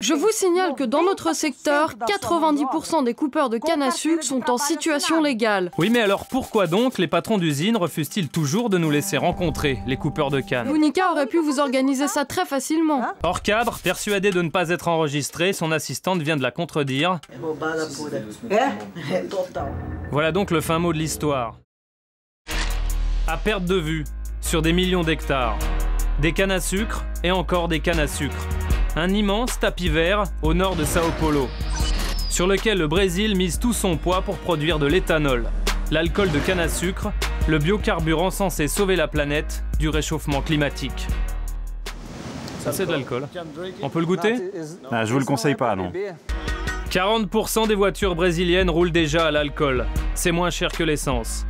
Je vous signale que dans notre secteur, 90% des coupeurs de canne à sucre sont en situation légale. Oui, mais alors pourquoi donc les patrons d'usine refusent-ils toujours de nous laisser rencontrer les coupeurs de canne? L'UNICA aurait pu vous organiser ça très facilement. Hors cadre, persuadé de ne pas être enregistré, son assistante vient de la contredire. Voilà donc le fin mot de l'histoire. À perte de vue, sur des millions d'hectares, des cannes à sucre et encore des cannes à sucre. Un immense tapis vert au nord de Sao Paulo, sur lequel le Brésil mise tout son poids pour produire de l'éthanol, l'alcool de canne à sucre, le biocarburant censé sauver la planète du réchauffement climatique. Ça c'est de l'alcool. On peut le goûter? Ah, je vous le conseille pas, non. 40% des voitures brésiliennes roulent déjà à l'alcool. C'est moins cher que l'essence.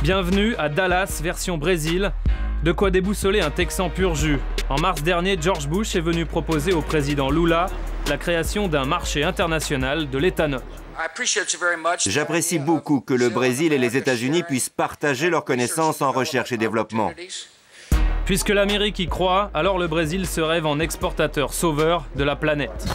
Bienvenue à Dallas, version Brésil. De quoi déboussoler un Texan pur jus. En mars dernier, George Bush est venu proposer au président Lula la création d'un marché international de l'éthanol. J'apprécie beaucoup que le Brésil et les États-Unis puissent partager leurs connaissances en recherche et développement. Puisque l'Amérique y croit, alors le Brésil se rêve en exportateur sauveur de la planète.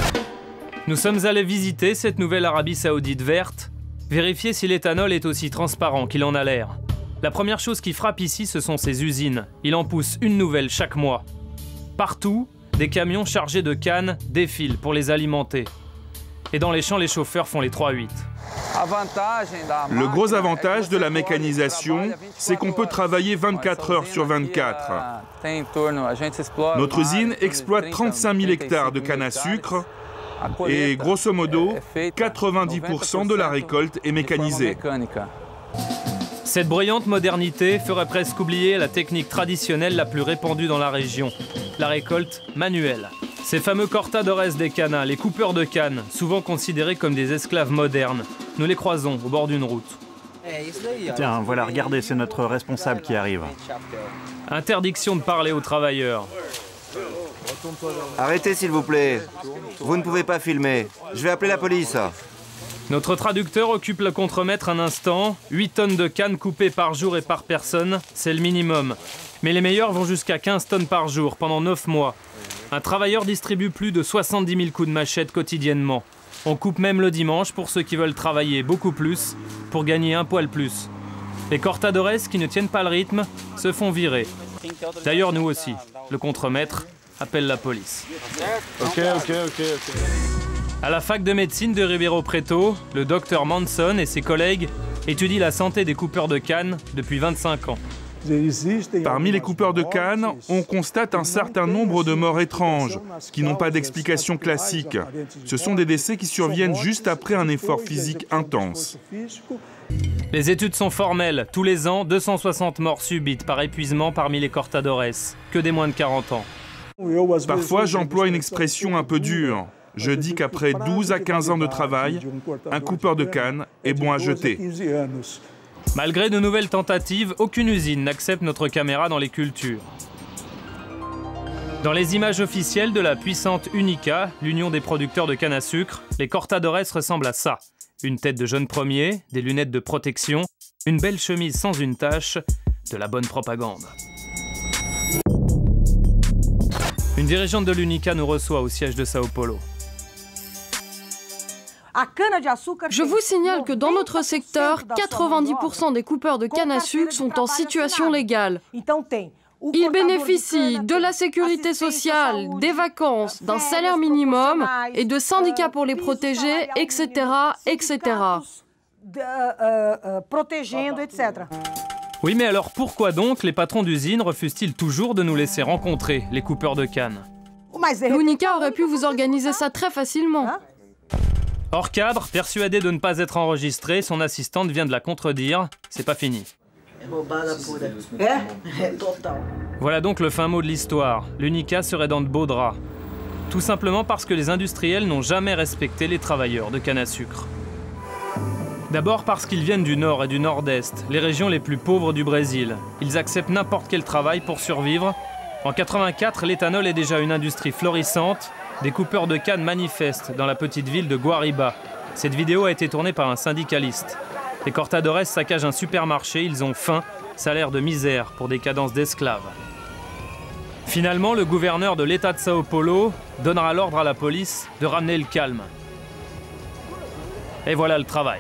Nous sommes allés visiter cette nouvelle Arabie Saoudite verte, vérifier si l'éthanol est aussi transparent qu'il en a l'air. La première chose qui frappe ici, ce sont ces usines. Il en pousse une nouvelle chaque mois. Partout, des camions chargés de cannes défilent pour les alimenter. Et dans les champs, les chauffeurs font les 3-8. Le gros avantage de la mécanisation, c'est qu'on peut travailler 24 heures sur 24. Notre usine exploite 35 000 hectares de canne à sucre et, grosso modo, 90% de la récolte est mécanisée. Cette bruyante modernité ferait presque oublier la technique traditionnelle la plus répandue dans la région, la récolte manuelle. Ces fameux cortadores des cannes, les coupeurs de canne, souvent considérés comme des esclaves modernes. Nous les croisons au bord d'une route. Tiens, voilà, regardez, c'est notre responsable qui arrive. Interdiction de parler aux travailleurs. Arrêtez s'il vous plaît. Vous ne pouvez pas filmer. Je vais appeler la police. Notre traducteur occupe le contremaître un instant. 8 tonnes de canne coupées par jour et par personne, c'est le minimum. Mais les meilleurs vont jusqu'à 15 tonnes par jour pendant 9 mois. Un travailleur distribue plus de 70 000 coups de machette quotidiennement. On coupe même le dimanche pour ceux qui veulent travailler beaucoup plus, pour gagner un poil plus. Les cortadores qui ne tiennent pas le rythme se font virer. D'ailleurs, nous aussi. Le contremaître appelle la police. Ok. À la fac de médecine de Ribeirão Preto, le docteur Manson et ses collègues étudient la santé des coupeurs de canne depuis 25 ans. Parmi les coupeurs de canne, on constate un certain nombre de morts étranges, qui n'ont pas d'explication classique. Ce sont des décès qui surviennent juste après un effort physique intense. Les études sont formelles. Tous les ans, 260 morts subites par épuisement parmi les cortadores, que des moins de 40 ans. Parfois, j'emploie une expression un peu dure. Je dis qu'après 12 à 15 ans de travail, un coupeur de canne est bon à jeter. Malgré de nouvelles tentatives, aucune usine n'accepte notre caméra dans les cultures. Dans les images officielles de la puissante UNICA, l'Union des producteurs de canne à sucre, les cortadores ressemblent à ça. Une tête de jeune premier, des lunettes de protection, une belle chemise sans une tache, de la bonne propagande. Une dirigeante de l'UNICA nous reçoit au siège de Sao Paulo. Je vous signale que dans notre secteur, 90% des coupeurs de canne à sucre sont en situation légale. Ils bénéficient de la sécurité sociale, des vacances, d'un salaire minimum et de syndicats pour les protéger, etc., etc. Oui, mais alors pourquoi donc les patrons d'usines refusent-ils toujours de nous laisser rencontrer les coupeurs de canne? L'UNICA aurait pu vous organiser ça très facilement. Hors cadre, persuadé de ne pas être enregistré, son assistante vient de la contredire. C'est pas fini. Voilà donc le fin mot de l'histoire. L'UNICA serait dans de beaux draps. Tout simplement parce que les industriels n'ont jamais respecté les travailleurs de canne à sucre. D'abord parce qu'ils viennent du nord et du nord-est, les régions les plus pauvres du Brésil. Ils acceptent n'importe quel travail pour survivre. En 84, l'éthanol est déjà une industrie florissante. Des coupeurs de canne manifestent dans la petite ville de Guariba. Cette vidéo a été tournée par un syndicaliste. Les cortadores saccagent un supermarché, ils ont faim, salaire de misère pour des cadences d'esclaves. Finalement, le gouverneur de l'État de Sao Paulo donnera l'ordre à la police de ramener le calme. Et voilà le travail.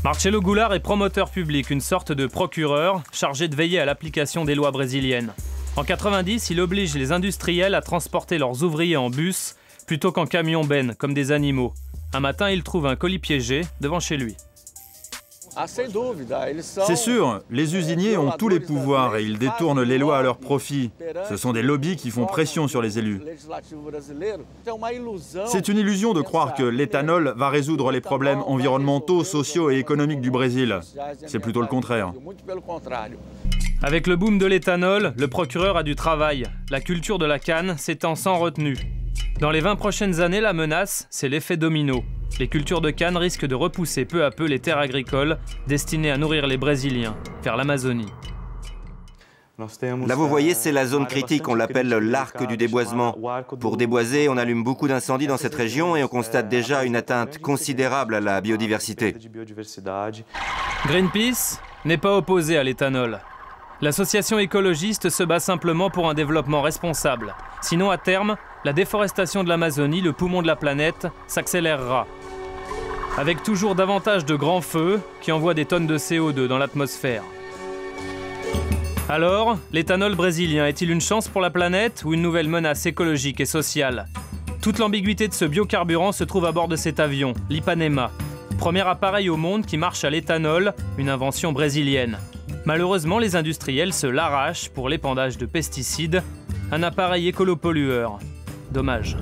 Marcelo Goulart est promoteur public, une sorte de procureur chargé de veiller à l'application des lois brésiliennes. En 90, il oblige les industriels à transporter leurs ouvriers en bus plutôt qu'en camion-benne, comme des animaux. Un matin, il trouve un colis piégé devant chez lui. C'est sûr, les usiniers ont tous les pouvoirs et ils détournent les lois à leur profit. Ce sont des lobbies qui font pression sur les élus. C'est une illusion de croire que l'éthanol va résoudre les problèmes environnementaux, sociaux et économiques du Brésil. C'est plutôt le contraire. Avec le boom de l'éthanol, le procureur a du travail. La culture de la canne s'étend sans retenue. Dans les 20 prochaines années, la menace, c'est l'effet domino. Les cultures de canne risquent de repousser peu à peu les terres agricoles destinées à nourrir les Brésiliens vers l'Amazonie. Là, vous voyez, c'est la zone critique, on l'appelle l'arc du déboisement. Pour déboiser, on allume beaucoup d'incendies dans cette région et on constate déjà une atteinte considérable à la biodiversité. Greenpeace n'est pas opposé à l'éthanol. L'association écologiste se bat simplement pour un développement responsable. Sinon, à terme, la déforestation de l'Amazonie, le poumon de la planète, s'accélérera. Avec toujours davantage de grands feux qui envoient des tonnes de CO2 dans l'atmosphère. Alors, l'éthanol brésilien est-il une chance pour la planète ou une nouvelle menace écologique et sociale? Toute l'ambiguïté de ce biocarburant se trouve à bord de cet avion, l'Ipanema. Premier appareil au monde qui marche à l'éthanol, une invention brésilienne. Malheureusement, les industriels se l'arrachent pour l'épandage de pesticides, un appareil écolo-pollueur. Dommage.